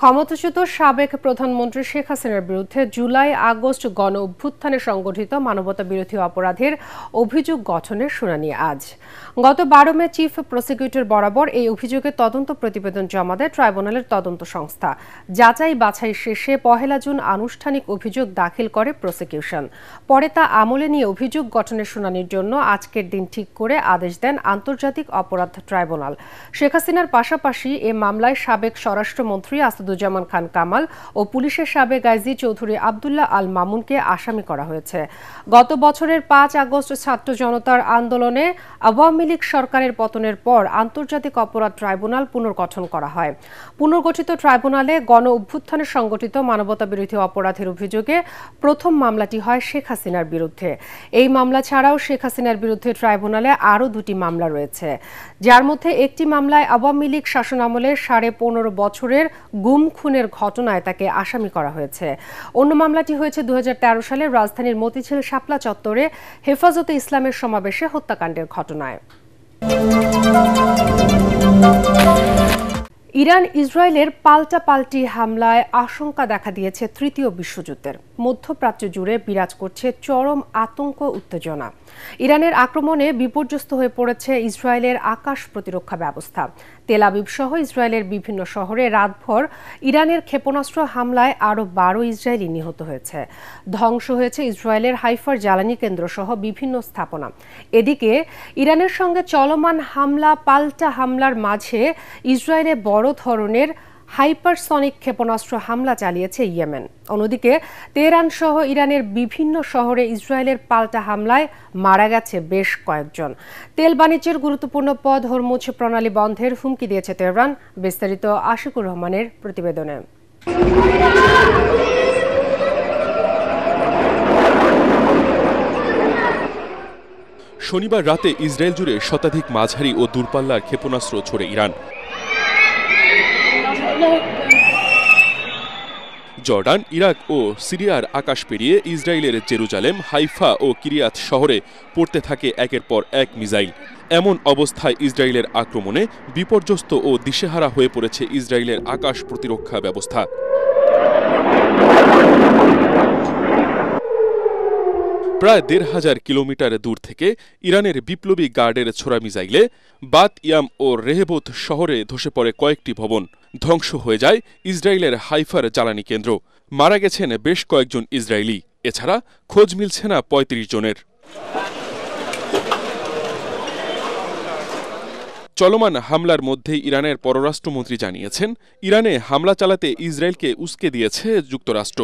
ক্ষমতাচ্যুত সাবেক প্রধানমন্ত্রী শেখ হাসিনার বিরুদ্ধে জুলাই-আগস্ট গণ অভ্যুত্থানে সংগঠিত মানবতাবিরোধী অপরাধের অভিযোগ গঠনের শুনানি আজ। গত 12 মে চিফ প্রসিকিউটর বরাবর এই অভিযোগের তদন্ত প্রতিবেদন জমা দেয় ট্রাইব্যুনালের তদন্ত সংস্থা। যাচাই বাছাই শেষে 1 জুন আনুষ্ঠানিক অভিযোগ দাখিল করে প্রসিকিউশন। পরে তা আমলে নিয়ে অভিযোগ গঠনের শুনানির জন্য আজকের দিন ঠিক করে আদেশ দেন আন্তর্জাতিক অপরাধ ট্রাইব্যুনাল। শেখ হাসিনার পাশাপাশি এ মামলায় সাবেক স্বরাষ্ট্রমন্ত্রী আসাদুজ্জামান খান কামাল ও পুলিশের সাবেক আইজি চৌধুরী আব্দুল্লাহ আল মামুনকে আসামি করা হয়েছে। গত বছরের 5 আগস্ট ছাত্র জনতার আন্দোলনে আওয়ামী লীগ সরকারের পতনের পর আন্তর্জাতিক অপরাধ ট্রাইব্যুনাল পুনর্গঠন করা হয়। পুনর্গঠিত ট্রাইব্যুনালে গণ অভ্যুত্থানে সংগঠিত মানবতাবিরোধী অপরাধের অভিযোগে প্রথম মামলাটি হয় শেখ হাসিনার বিরুদ্ধে। এই মামলা ছাড়াও শেখ হাসিনার বিরুদ্ধে ট্রাইব্যুনালে আরও 2টি মামলা রয়েছে, যার মধ্যে একটি মামলায় আওয়ামী লীগ শাসনামলে 15.5 বছরের গুম খুনের ঘটনায় তাকে আসামি করা হয়েছে। অন্য মামলাটি হয়েছে 2013 সালে রাজধানীর মতিঝিল শাপলা চত্বরে হেফাজতে ইসলামের সমাবেশে হত্যাকাণ্ডের ঘটনায়। ইরান ইসরায়েলের পাল্টাপাল্টি হামলায় আশঙ্কা দেখা দিয়েছে তৃতীয় বিশ্বযুদ্ধের। মধ্যপ্রাচ্য জুড়ে বিরাজ করছে চরম আতঙ্ক উত্তেজনা। ইরানের আক্রমণে বিপর্যস্ত হয়ে পড়েছে ইসরায়েলের আকাশ প্রতিরক্ষা ব্যবস্থা। তেল আবিব সহ ইসরায়েলের বিভিন্ন শহরে রাতভর ইরানের ক্ষেপণাস্ত্র হামলায় আরও 12 ইসরায়েলি নিহত হয়েছে। ধ্বংস হয়েছে ইসরায়েলের হাইফার জ্বালানি কেন্দ্র সহ বিভিন্ন স্থাপনা। এদিকে ইরানের সঙ্গে চলমান পাল্টা হামলার মাঝে ইসরায়েলে বড় ধরনের হাইপারসনিক ক্ষেপণাস্ত্র হামলা চালিয়েছে ইয়েমেন। অন্যদিকে তেহরান সহ ইরানের বিভিন্ন শহরে ইসরায়েলের পাল্টা হামলায় মারা গেছে বেশ কয়েকজন। তেল বাণিজ্যের গুরুত্বপূর্ণ পথ হরমুজ প্রণালী বন্ধের হুমকি দিয়েছে তেহরান। বিস্তারিত আশিকুর রহমানের প্রতিবেদনে। শনিবার রাতে ইসরায়েল জুড়ে শতাধিক মাঝারি ও দূরপাল্লার ক্ষেপণাস্ত্র ছোড়ে ইরান। জর্ডান, ইরাক ও সিরিয়ার আকাশ পেরিয়ে ইসরায়েলের জেরুজালেম, হাইফা ও কিরিয়াত শহরে পড়তে থাকে একের পর এক মিসাইল। এমন অবস্থায় ইসরায়েলের আক্রমণে বিপর্যস্ত ও দিশেহারা হয়ে পড়েছে ইসরায়েলের আকাশ প্রতিরক্ষা ব্যবস্থা। প্রায় 1,500 কিলোমিটার দূর থেকে ইরানের বিপ্লবী গার্ডের ছোড়া মিসাইলে বাত ইয়াম ও রেহেবোত শহরে ধসে পড়ে কয়েকটি ভবন। ধ্বংস হয়ে যায় ইসরায়েলের হাইফার জ্বালানি কেন্দ্র। মারা গেছেন বেশ কয়েকজন ইসরায়েলি। এছাড়া খোঁজ মিলছে না 35 জনের। চলমান হামলার মধ্যেই ইরানের পররাষ্ট্রমন্ত্রী জানিয়েছেন, ইরানে হামলা চালাতে ইসরায়েলকে উস্কে দিয়েছে যুক্তরাষ্ট্র।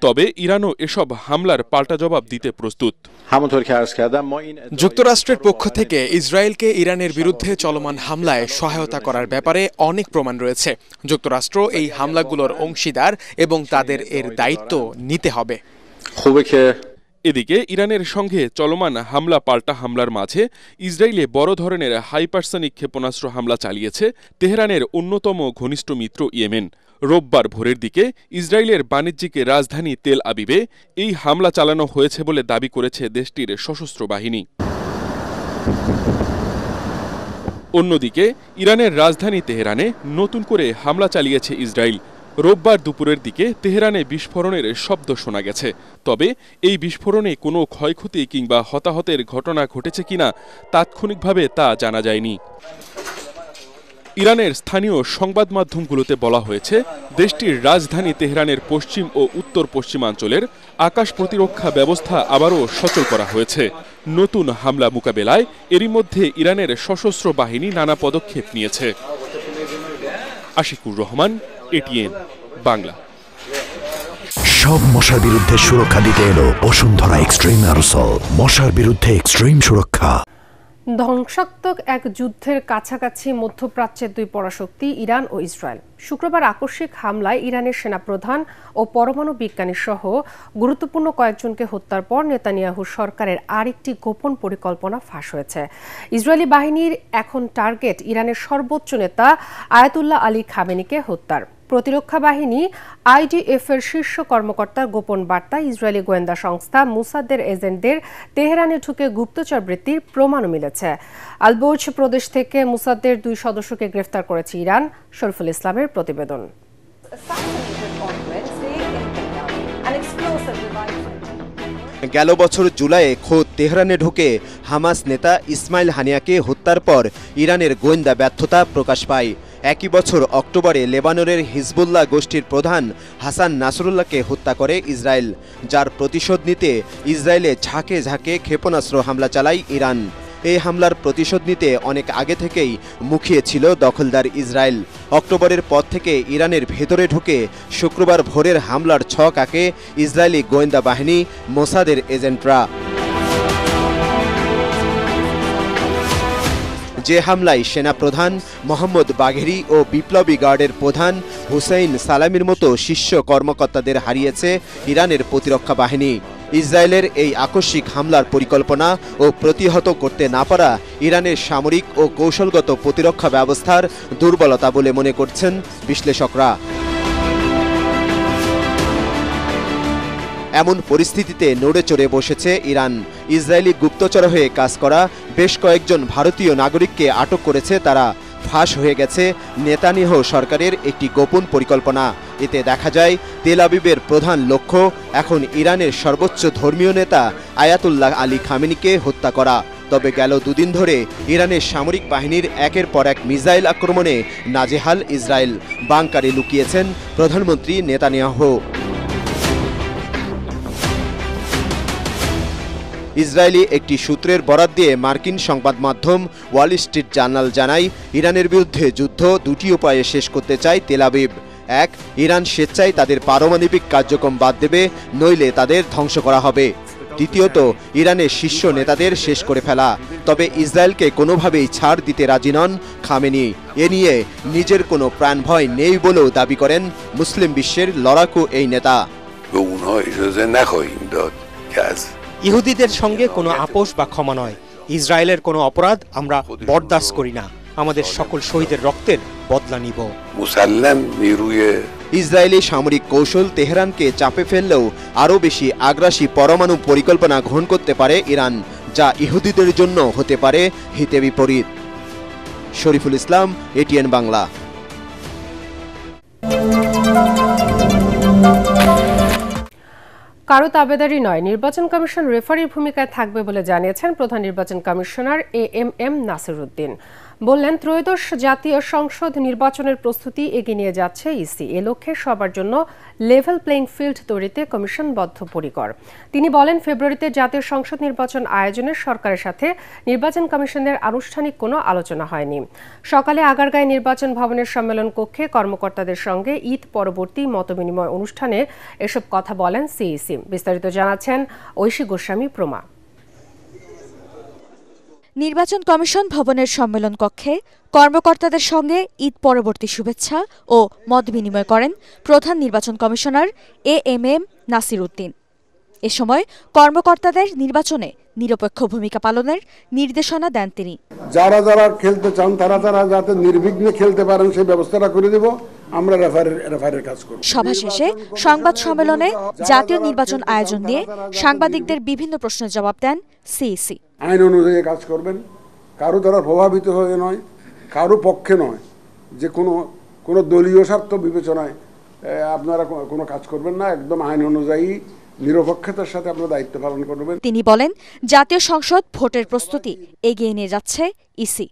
তবে ইরানও এসব হামলার পাল্টা জবাব দিতে প্রস্তুত। যুক্তরাষ্ট্রের পক্ষ থেকে ইসরায়েলকে ইরানের বিরুদ্ধে চলমান হামলায় সহায়তা করার ব্যাপারে অনেক প্রমাণ রয়েছে। যুক্তরাষ্ট্র এই হামলাগুলোর অংশীদার এবং তাদের এর দায়িত্ব নিতে হবে। এদিকে ইরানের সঙ্গে চলমান পাল্টা হামলার মাঝে ইসরায়েলে বড় ধরনের হাইপারসনিক ক্ষেপণাস্ত্র হামলা চালিয়েছে তেহরানের অন্যতম ঘনিষ্ঠ মিত্র ইয়েমেন। রোববার ভোরের দিকে ইসরায়েলের বাণিজ্যিক রাজধানী তেল আবিবে এই হামলা চালানো হয়েছে বলে দাবি করেছে দেশটির সশস্ত্র বাহিনী। অন্যদিকে ইরানের রাজধানী তেহরানে নতুন করে হামলা চালিয়েছে ইসরায়েল। রোববার দুপুরের দিকে তেহরানে বিস্ফোরণের শব্দ শোনা গেছে। তবে এই বিস্ফোরণে কোনো ক্ষয়ক্ষতি কিংবা হতাহতের ঘটনা ঘটেছে কিনা তাৎক্ষণিকভাবে তা জানা যায়নি। ইরানের স্থানীয় সংবাদ মাধ্যমগুলোতে বলা হয়েছে, দেশটির রাজধানী তেহরানের পশ্চিম ও উত্তর পশ্চিমাঞ্চলের আকাশ প্রতিরক্ষা ব্যবস্থা আবারও সচল করা হয়েছে। নতুন হামলা মোকাবেলায় এরই মধ্যে ইরানের সশস্ত্র বাহিনী নানা পদক্ষেপ নিয়েছে। আশিকুর রহমান, এটিএন বাংলা। সব মশার বিরুদ্ধে সুরক্ষা দিতে এলো বসুন্ধরা এক্সট্রিম অ্যারোসল। মশার বিরুদ্ধে এক্সট্রিম সুরক্ষা। ধ্বংসাত্মক এক যুদ্ধের কাছাকাছি মধ্যপ্রাচ্যের 2 পরাশক্তি ইরান ও ইসরায়েল। শুক্রবার আকস্মিক হামলায় ইরানের সেনাপ্রধান ও পরমাণু বিজ্ঞানী সহ গুরুত্বপূর্ণ কয়েকজনকে হত্যার পর নেতানিয়াহু সরকারের আরেকটি গোপন পরিকল্পনা ফাঁস হয়েছে। ইসরায়েলি বাহিনীর এখন টার্গেট ইরানের সর্বোচ্চ নেতা আয়াতুল্লাহ আলী খামেনিকে হত্যার। প্রতিরক্ষা বাহিনী আইডিএফ এর শীর্ষ কর্মকর্তার গোপন বার্তায় ইসরায়েলি গোয়েন্দা সংস্থা মুসাদের এজেন্টদের তেহরানে ঢুকে গুপ্তচর বৃত্তির প্রমাণও মিলেছে। আলবোর্জ প্রদেশ থেকে মুসাদের 2 সদস্যকে গ্রেফতার করেছে ইরান। শরীফুল ইসলামের প্রতিবেদন। assassinated on Wednesday in Tehran. An explosive device. গেল বছর জুলাইয়ে খোদ তেহরানে ঢুকে হামাস নেতা ইসমাইল হানিয়াকে হত্যার পর ইরানের গোয়েন্দা ব্যর্থতা প্রকাশ পায়। একই বছর অক্টোবরে লেবাননের হিজবুল্লাহ গোষ্ঠীর প্রধান হাসান নাসরুল্লাহকে হত্যা করে ইসরায়েল, যার প্রতিশোধ নিতে ইসরায়েলে ঝাঁকে ঝাঁকে ক্ষেপণাস্ত্র হামলা চালায় ইরান। এই হামলার প্রতিশোধ নিতে অনেক আগে থেকেই মুখিয়ে ছিল দখলদার ইসরায়েল। অক্টোবরের পর থেকে ইরানের ভেতরে ঢুকে শুক্রবার ভোরের হামলার ছক আঁকে ইসরায়েলি গোয়েন্দা বাহিনী মোসাদের এজেন্টরা। যে হামলায় সেনাপ্রধান মোহাম্মদ বাঘেরি ও বিপ্লবী গার্ডের প্রধান হুসেইন সালামির মতো শীর্ষ কর্মকর্তাদের হারিয়েছে ইরানের প্রতিরক্ষা বাহিনী। ইসরায়েলের এই আকস্মিক হামলার পরিকল্পনা ও প্রতিহত করতে না পারা ইরানের সামরিক ও কৌশলগত প্রতিরক্ষা ব্যবস্থার দুর্বলতা বলে মনে করছেন বিশ্লেষকরা। এমন পরিস্থিতিতে নড়ে চড়ে বসেছে ইরান। ইসরায়েলি গুপ্তচর হয়ে কাজ করা বেশ কয়েকজন ভারতীয় নাগরিককে আটক করেছে তারা। ফাঁস হয়ে গেছে নেতানিয়াহু সরকারের একটি গোপন পরিকল্পনা। এতে দেখা যায় তেল আবিবের প্রধান লক্ষ্য এখন ইরানের সর্বোচ্চ ধর্মীয় নেতা আয়াতুল্লাহ আলী খামেনিকে হত্যা করা। তবে গেল দুদিন ধরে ইরানের সামরিক বাহিনীর একের পর এক মিসাইল আক্রমণে নাজেহাল ইসরায়েল। বাংকারে লুকিয়েছেন প্রধানমন্ত্রী নেতানিয়াহু। ইসরায়েলি একটি সূত্রের বরাত দিয়ে মার্কিন সংবাদ মাধ্যম ওয়াল স্ট্রিট জার্নাল জানায়, ইরানের বিরুদ্ধে যুদ্ধ দুটি উপায়ে শেষ করতে চায় তেল আবিব। এক, ইরান স্বেচ্ছায় তাদের পারমাণবিক কার্যক্রম বাদ দেবে, নইলে তাদের ধ্বংস করা হবে। দ্বিতীয়ত, ইরানের শীর্ষ নেতাদের শেষ করে ফেলা। তবে ইসরায়েলকে কোনোভাবেই ছাড় দিতে রাজি নন খামেনি। এ নিয়ে নিজের কোনো প্রাণভয় নেই বলেও দাবি করেন মুসলিম বিশ্বের লড়াকু এই নেতা। ইহুদিদের সঙ্গে কোনো আপোষ বা ক্ষমা নয়। ইসরায়েলের কোনো অপরাধ আমরা বরদাস্ত করি না। আমাদের সকল শহীদের রক্তের বদলা নিব। ইসরায়েলি সামরিক কৌশল তেহরানকে চাপে ফেললেও আরও বেশি আগ্রাসী পরমাণু পরিকল্পনা গ্রহণ করতে পারে ইরান, যা ইহুদিদের জন্য হতে পারে হিতে বিপরীত। শরীফুল ইসলাম, এটিএন বাংলা। কারো তাবেদারি নয়, নির্বাচন কমিশন রেফারির ভূমিকায় থাকবে বলে জানিয়েছেন প্রধান নির্বাচন কমিশনার এএমএম নাসির উদ্দিন। বললেন, ত্রয়োদশ জাতীয় সংসদ নির্বাচনের প্রস্তুতি এগিয়ে নিয়ে যাচ্ছে ইসি। এ লক্ষ্যে সবার জন্য লেভেল প্লেইং ফিল্ড তৈরিতে কমিশন বদ্ধপরিকর। তিনি বলেন, ফেব্রুয়ারিতে জাতীয় সংসদ নির্বাচন আয়োজনের সরকারের সাথে নির্বাচন কমিশনের আনুষ্ঠানিক কোনো আলোচনা হয়নি। সকালে আগারগাঁও নির্বাচন ভবনের সম্মেলন কক্ষে কর্মকর্তাদের সঙ্গে ঈদ পরবর্তী মতবিনিময় অনুষ্ঠানে এসব কথা বলেন সিইসি। বিস্তারিত জানাচ্ছেন ঐশী গোস্বামী প্রমা। নির্বাচন কমিশন ভবনের সম্মেলন কক্ষে কর্মকর্তাদের সঙ্গে ঈদ পরবর্তী শুভেচ্ছা ও মত বিনিময় করেন প্রধান নির্বাচন কমিশনার এএমএম নাসির উদ্দিন। এ সময় কর্মকর্তাদের নির্বাচনে নিরপেক্ষ ভূমিকা পালনের নির্দেশনা দেন তিনি। যারা যারা খেলতে চান তারা যাতে নির্বিঘ্নে খেলতে পারেন সেই ব্যবস্থাটা করে দেব। আমরা রেফারির কাজ করব। সভা শেষে সংবাদ সম্মেলনে জাতীয় নির্বাচন আয়োজন নিয়ে সাংবাদিকদের বিভিন্ন প্রশ্নের জবাব দেন সিইসি। আইন অনুযায়ী কাজ করবেন, কারো দ্বারা প্রভাবিত হয়ে নয়, কারো পক্ষে নয়, যে কোনো দলীয় স্বার্থ বিবেচনায় আপনারা কোনো কাজ করবেন না। একদম আইন অনুযায়ী নিরপেক্ষতার সাথে আপনারা দায়িত্ব পালন করবেন। তিনি বলেন, জাতীয় সংসদ ভোটের প্রস্তুতি এগিয়ে নিয়ে যাচ্ছে ইসি।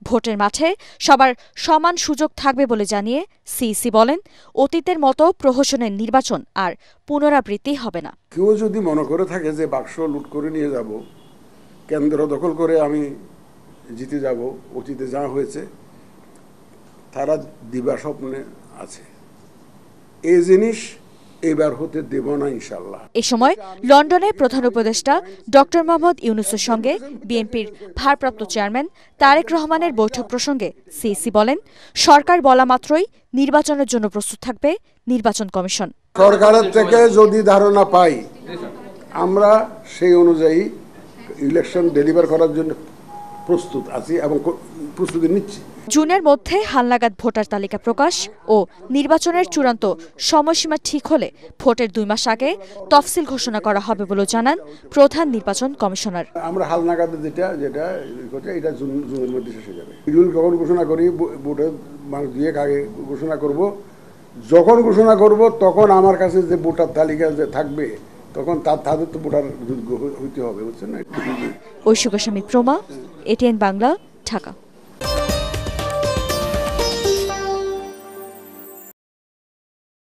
ভোটের মাঠে সবার সমান সুযোগ থাকবে বলে জানিয়ে সিইসি বলেন, অতীতের মতো প্রহসনের নির্বাচন আর পুনরাবৃত্তি হবে না। কেউ যদি মনে করে থাকে যে বাক্স লুট করে নিয়ে যাব, কেন্দ্র দখল করে আমি জিতে যাব, অতীতে যা হয়েছে তারা দিবা স্বপ্নে আছে। এই জিনিস এবার হতে দেব না ইনশাআল্লাহ। এ সময় লন্ডনে প্রধান উপদেষ্টা ডক্টর মোহাম্মদ ইউনূসের সঙ্গে বিএনপির ভারপ্রাপ্ত চেয়ারম্যান তারেক রহমানের বৈঠক প্রসঙ্গে সিইসি বলেন, সরকার বলা মাত্রই নির্বাচনের জন্য প্রস্তুত থাকবে নির্বাচন কমিশন। সরকারের থেকে যদি ধারণা পাই, আমরা সেই অনুযায়ী ইলেকশন ডেলিভার করার জন্য প্রস্তুত আছি এবং প্রস্তুতি নিচ্ছি। জুনের মধ্যে হালনাগাদ ভোটার তালিকা প্রকাশ ও নির্বাচনের চূড়ান্ত সময়সীমা ঠিক হলে ভোটের 2 মাস আগে তফসিল ঘোষণা করা হবে বলে জানান প্রধান নির্বাচন কমিশনার। আমরা হালনাগাদ এটা জুনের মধ্যে শেষ হয়ে যাবে। শিডিউল কখন ঘোষণা করি, ভোটের 2 মাস আগে ঘোষণা করব, যখন ঘোষণা করব তখন আমার কাছে যে ভোটার তালিকা যে থাকবে তখন তাদের তো ভোটার যোগ্য হইতে হবে, বুঝছেন না? ঐশী গোস্বামী প্রমা, এটিএন বাংলা, ঢাকা।